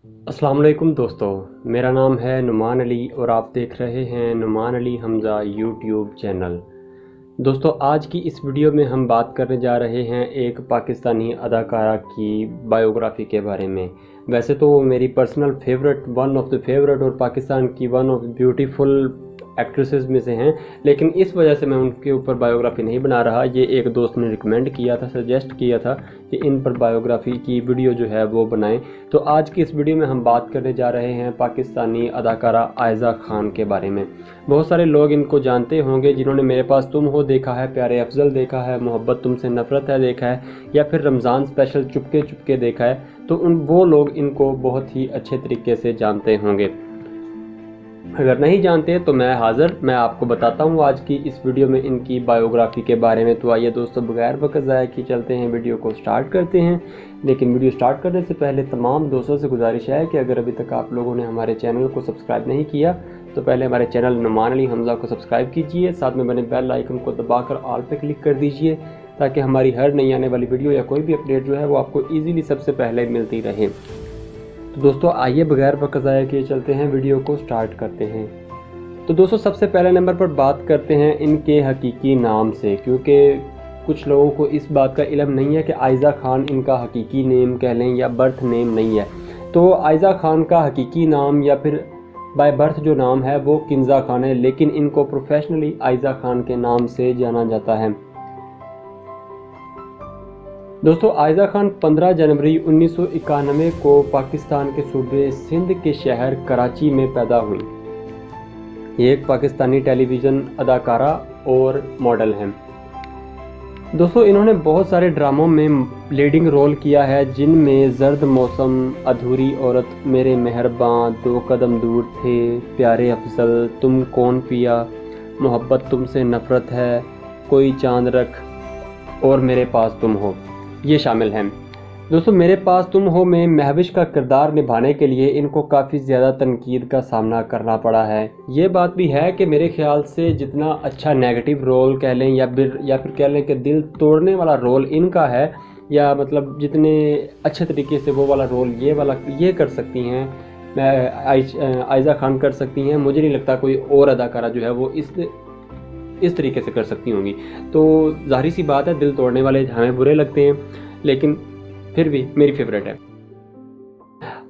अस्सलाम वालेकुम दोस्तों, मेरा नाम है नुमान अली और आप देख रहे हैं नुमान अली हमज़ा यूट्यूब चैनल। दोस्तों, आज की इस वीडियो में हम बात करने जा रहे हैं एक पाकिस्तानी अदाकारा की बायोग्राफ़ी के बारे में। वैसे तो वो मेरी personal favourite, one of the favourite और पाकिस्तान की वन ऑफ ब्यूटीफुल एक्ट्रेसेस में से हैं, लेकिन इस वजह से मैं उनके ऊपर बायोग्राफ़ी नहीं बना रहा। ये एक दोस्त ने रिकमेंड किया था, सजेस्ट किया था कि इन पर बायोग्राफ़ी की वीडियो जो है वो बनाएं। तो आज की इस वीडियो में हम बात करने जा रहे हैं पाकिस्तानी अदाकारा आयज़ा खान के बारे में। बहुत सारे लोग इनको जानते होंगे जिन्होंने मेरे पास तुम हो देखा है, प्यारे अफजल देखा है, मोहब्बत तुमसे नफ़रत है देखा है, या फिर रमज़ान स्पेशल चुपके चुपके देखा है। तो वो लोग इनको बहुत ही अच्छे तरीके से जानते होंगे। अगर नहीं जानते तो मैं आपको बताता हूँ आज की इस वीडियो में इनकी बायोग्राफ़ी के बारे में। तो आइए दोस्तों, बगैर वक्त ज़ाया किए चलते हैं, वीडियो को स्टार्ट करते हैं। लेकिन वीडियो स्टार्ट करने से पहले तमाम दोस्तों से गुजारिश है कि अगर अभी तक आप लोगों ने हमारे चैनल को सब्सक्राइब नहीं किया तो पहले हमारे चैनल नुमान अली हमज़ा को सब्सक्राइब कीजिए, साथ में बने बेल आइकन को दबाकर ऑल पे क्लिक कर दीजिए ताकि हमारी हर नई आने वाली वीडियो या कोई भी अपडेट जो है वो आपको ईज़िली सबसे पहले मिलती रहे। तो दोस्तों, आइए बगैर वक्त ज़ाया किए चलते हैं, वीडियो को स्टार्ट करते हैं। तो दोस्तों, सबसे पहले नंबर पर बात करते हैं इनके हकीकी नाम से, क्योंकि कुछ लोगों को इस बात का इल्म नहीं है कि आयज़ा खान इनका हकीकी नेम कह लें या बर्थ नेम नहीं है। तो आयज़ा खान का हकीकी नाम या फिर बाय बर्थ जो नाम है वो किंज़ा खान है, लेकिन इनको प्रोफेशनली आयज़ा खान के नाम से जाना जाता है। दोस्तों, आयज़ा खान 15 जनवरी 1991 को पाकिस्तान के सूबे सिंध के शहर कराची में पैदा हुई। ये एक पाकिस्तानी टेलीविज़न अदाकारा और मॉडल हैं। दोस्तों, इन्होंने बहुत सारे ड्रामों में लीडिंग रोल किया है, जिनमें ज़र्द मौसम, अधूरी औरत, मेरे मेहरबान, दो कदम दूर थे, प्यारे अफजल, तुम कौन पिया, मोहब्बत तुमसे नफ़रत है, कोई चांद रख और मेरे पास तुम हो, ये शामिल हैं। दोस्तों, मेरे पास तुम हो में महविश का किरदार निभाने के लिए इनको काफ़ी ज़्यादा तनकीद का सामना करना पड़ा है। ये बात भी है कि मेरे ख्याल से जितना अच्छा नेगेटिव रोल कह लें या फिर कह लें कि दिल तोड़ने वाला रोल इनका है, या मतलब जितने अच्छे तरीके से वो वाला रोल ये कर सकती हैं आयज़ा खान कर सकती हैं, मुझे नहीं लगता कोई और अदाकारा जो है वो इस तरीके से कर सकती होंगी। तो जाहिर सी बात है, दिल तोड़ने वाले हमें बुरे लगते हैं, लेकिन फिर भी मेरी फेवरेट है।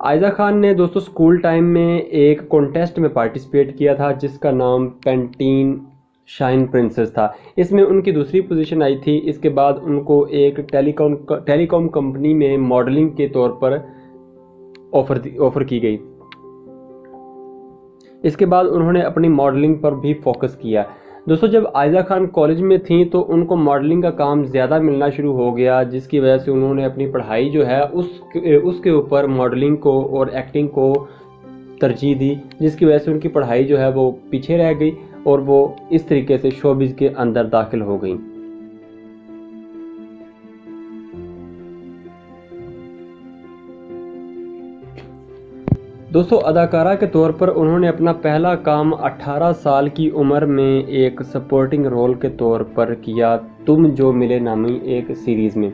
आयज़ा खान ने दोस्तों स्कूल टाइम में एक कॉन्टेस्ट में पार्टिसिपेट किया था जिसका नाम पेंटीन शाइन प्रिंसेस था। इसमें उनकी दूसरी पोजीशन आई थी। इसके बाद उनको एक टेलीकॉम कंपनी में मॉडलिंग के तौर पर ऑफर की गई। इसके बाद उन्होंने अपनी मॉडलिंग पर भी फोकस किया। दोस्तों, जब आयज़ा खान कॉलेज में थी तो उनको मॉडलिंग का काम ज़्यादा मिलना शुरू हो गया, जिसकी वजह से उन्होंने अपनी पढ़ाई जो है उसके ऊपर मॉडलिंग को और एक्टिंग को तरजीह दी, जिसकी वजह से उनकी पढ़ाई जो है वो पीछे रह गई और वो इस तरीके से शोबिज़ के अंदर दाखिल हो गई। दोस्तों, अदाकारा के तौर पर उन्होंने अपना पहला काम 18 साल की उम्र में एक सपोर्टिंग रोल के तौर पर किया, तुम जो मिले नामी एक सीरीज़ में।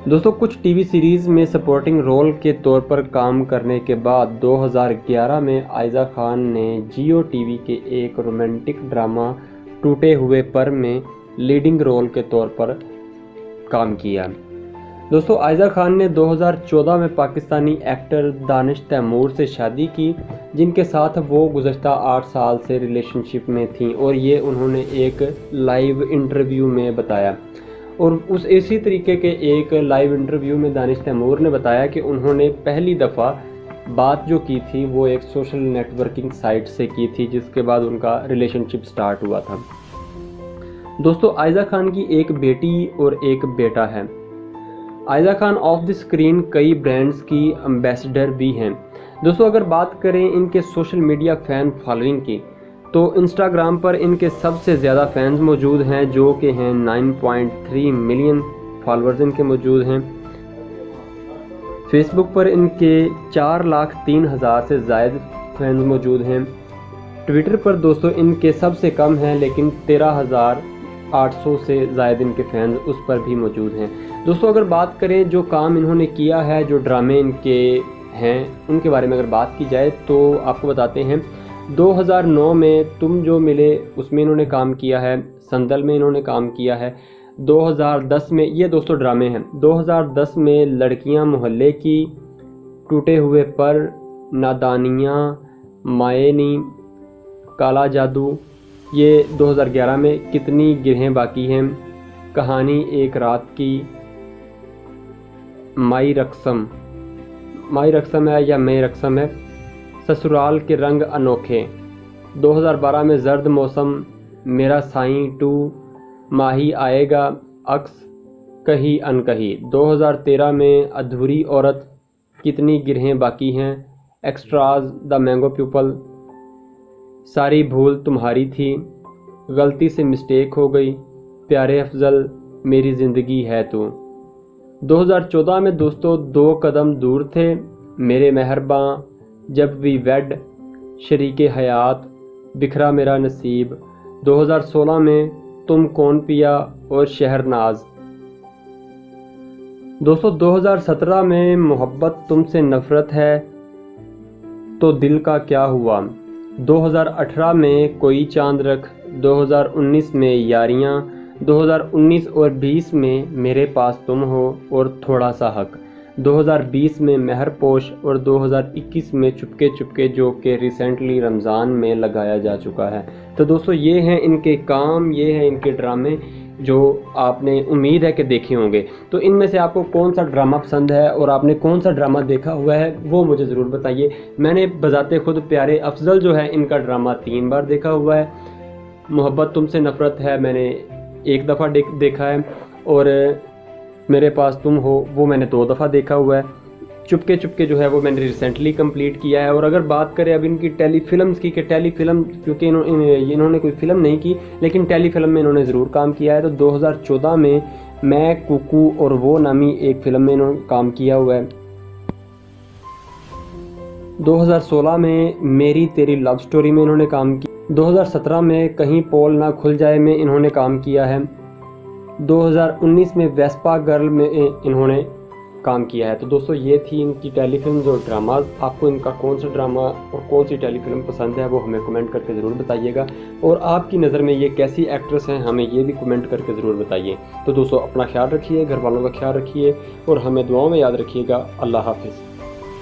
दोस्तों, कुछ टीवी सीरीज़ में सपोर्टिंग रोल के तौर पर काम करने के बाद 2011 में आयज़ा खान ने जियो टीवी के एक रोमांटिक ड्रामा टूटे हुए पर में लीडिंग रोल के तौर पर काम किया। दोस्तों, आयज़ा खान ने 2014 में पाकिस्तानी एक्टर दानिश तैमूर से शादी की, जिनके साथ वो गुज़श्ता 8 साल से रिलेशनशिप में थीं, और ये उन्होंने एक लाइव इंटरव्यू में बताया। और इसी तरीके के एक लाइव इंटरव्यू में दानिश तैमूर ने बताया कि उन्होंने पहली दफ़ा बात जो की थी वो एक सोशल नेटवर्किंग साइट से की थी, जिसके बाद उनका रिलेशनशिप स्टार्ट हुआ था। दोस्तों, आयज़ा खान की एक बेटी और एक बेटा है। Aiza Khan of the screen कई ब्रांड्स की एम्बेसडर भी हैं। दोस्तों, अगर बात करें इनके सोशल मीडिया फ़ैन फॉलोइंग की, तो इंस्टाग्राम पर इनके सबसे ज़्यादा फैंस मौजूद हैं, जो कि हैं 9.3 मिलियन फॉलोअर्स इनके मौजूद हैं। फेसबुक पर इनके 4,03,000 से ज़ायद फैंस मौजूद हैं। ट्विटर पर दोस्तों इनके सबसे कम हैं, लेकिन 13,800 से ज़ायद इनके फैंस उस पर भी मौजूद हैं। दोस्तों, अगर बात करें जो काम इन्होंने किया है, जो ड्रामे इनके हैं उनके बारे में अगर बात की जाए तो आपको बताते हैं 2009 में तुम जो मिले उसमें इन्होंने काम किया है, संदल में इन्होंने काम किया है। 2010 में, ये दोस्तों ड्रामे हैं, 2010 में लड़कियां मोहल्ले की, टूटे हुए पर, नादानियाँ, मायनी, काला जादू, ये 2011 में, कितनी गिरहें बाकी हैं, कहानी एक रात की, माई रक्सम है या मैं रक्सम है, ससुराल के रंग अनोखे। 2012 में जर्द मौसम, मेरा साईं 2, माही आएगा, अक्स, कही अनकही। 2013 में अधूरी औरत, कितनी गिरहें बाकी हैं, एक्स्ट्राज, द मैंगो प्यूपल, सारी भूल तुम्हारी थी, गलती से मिस्टेक हो गई, प्यारे अफजल, मेरी ज़िंदगी है तू। 2014 में दोस्तों 2 कदम दूर थे, मेरे मेहरबां, जब वी वेड, शरीके हयात, बिखरा मेरा नसीब। 2016 में तुम कौन पिया और शहरनाज। दोस्तों 2017 में मोहब्बत तुमसे नफरत है तो दिल का क्या हुआ। 2018 में कोई चांद रख, 2019 में यारियां, 2019 और 20 में मेरे पास तुम हो और थोड़ा सा हक, 2020 में महरपोश और 2021 में चुपके चुपके, जो कि रिसेंटली रमज़ान में लगाया जा चुका है। तो दोस्तों ये हैं इनके काम, ये हैं इनके ड्रामे जो आपने उम्मीद है कि देखे होंगे। तो इनमें से आपको कौन सा ड्रामा पसंद है और आपने कौन सा ड्रामा देखा हुआ है वो मुझे ज़रूर बताइए। मैंने बजाते खुद प्यारे अफजल जो है इनका ड्रामा 3 बार देखा हुआ है। मोहब्बत तुमसे नफरत है मैंने 1 दफ़ा देखा है और मेरे पास तुम हो वो मैंने 2 दफ़ा देखा हुआ है। चुपके चुपके जो है वो मैंने रिसेंटली कंप्लीट किया है। और अगर बात करें अब इनकी टेलीफिल्म्स की, कि टेलीफिल्म, क्योंकि इन्होंने कोई फ़िल्म नहीं की लेकिन टेलीफिल्म में इन्होंने ज़रूर काम किया है। तो 2014 में मैं, कुकू और वो नामी एक फ़िल्म में इन्होंने काम किया हुआ है। 2016 में मेरी तेरी लव स्टोरी में इन्होंने काम किया। 2017 में कहीं पोल ना खुल जाए में इन्होंने काम किया है। 2019 में वेस्पा गर्ल में इन्होंने काम किया है। तो दोस्तों ये थी इनकी टेलीफिल्म्स और ड्रामाज। आपको इनका कौन सा ड्रामा और कौन सी टेलीफिल्म पसंद है वो हमें कमेंट करके ज़रूर बताइएगा। और आपकी नज़र में ये कैसी एक्ट्रेस हैं हमें ये भी कमेंट करके ज़रूर बताइए। तो दोस्तों अपना ख्याल रखिए, घर वालों का ख्याल रखिए और हमें दुआओं में याद रखिएगा। अल्लाह हाफिज़।